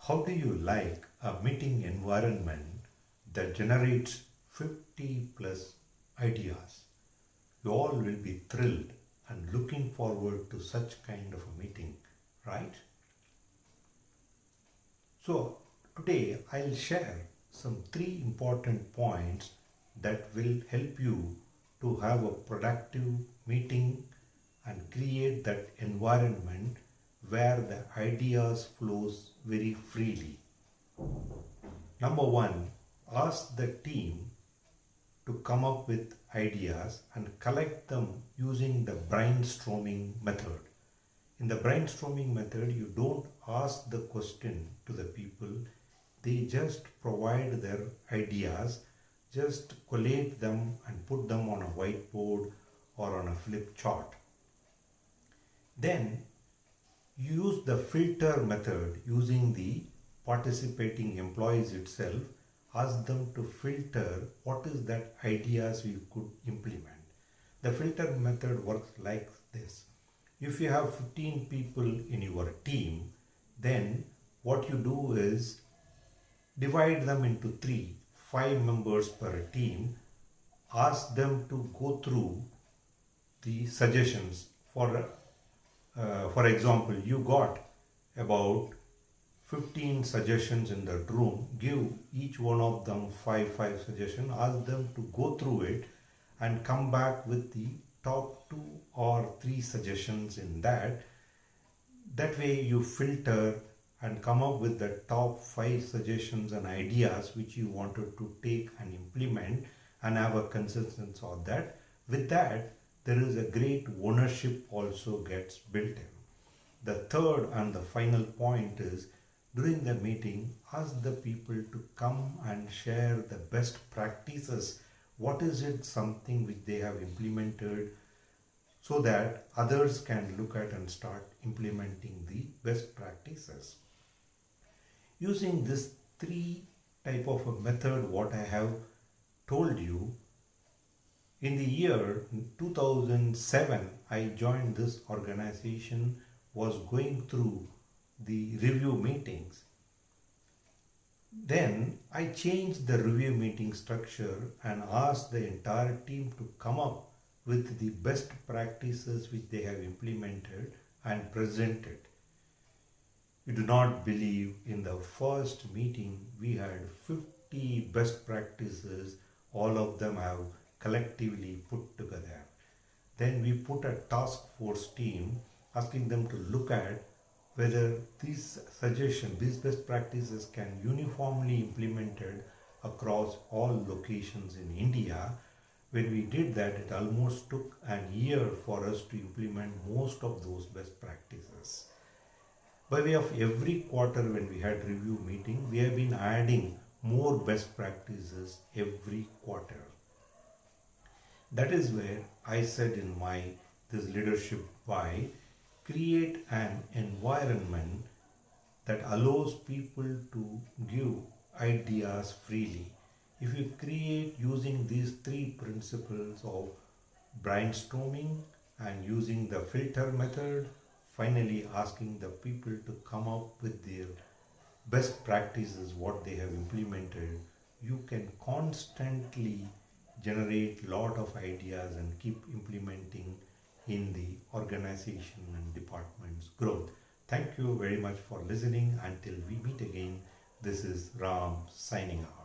How do you like a meeting environment that generates 50 plus ideas? You all will be thrilled and looking forward to such kind of a meeting, right? So, today I'll share some three important points that will help you to have a productive meeting and create that environment where the ideas flows very freely. Number one, ask the team to come up with ideas and collect them using the brainstorming method. In the brainstorming method, you don't ask the question to the people, they just provide their ideas, just collate them and put them on a whiteboard or on a flip chart. Then use the filter method using the participating employees itself. Ask them to filter what is that ideas we could implement. The filter method works like this. If you have 15 people in your team, then what you do is divide them into three, 5 members per team. Ask them to go through the suggestions. For example, you got about 15 suggestions in that room. Give each one of them five suggestions. Ask them to go through it and come back with the top 2 or 3 suggestions in that. That way you filter and come up with the top 5 suggestions and ideas which you wanted to take and implement and have a consensus on that. With that, there is a great ownership also gets built in. The third and the final point is, during the meeting, ask the people to come and share the best practices. What is it something which they have implemented so that others can look at and start implementing the best practices. Using this three type of a method what I have told you, in the year 2007 I joined this organization, was going through the review meetings. Then I changed the review meeting structure and asked the entire team to come up with the best practices which they have implemented and presented. You do not believe, in the first meeting we had 50 best practices, all of them have collectively put together. Then we put a task force team asking them to look at whether these suggestions, these best practices can uniformly implemented across all locations in India. When we did that, it almost took a year for us to implement most of those best practices. By way of every quarter when we had review meeting, we have been adding more best practices every quarter. That is where I said in my this leadership why, create an environment that allows people to give ideas freely. If you create using these three principles of brainstorming and using the filter method, finally asking the people to come up with their best practices, what they have implemented, you can constantly generate lot of ideas and keep implementing in the organization and department's growth. Thank you very much for listening. Until we meet again, this is Ram signing out.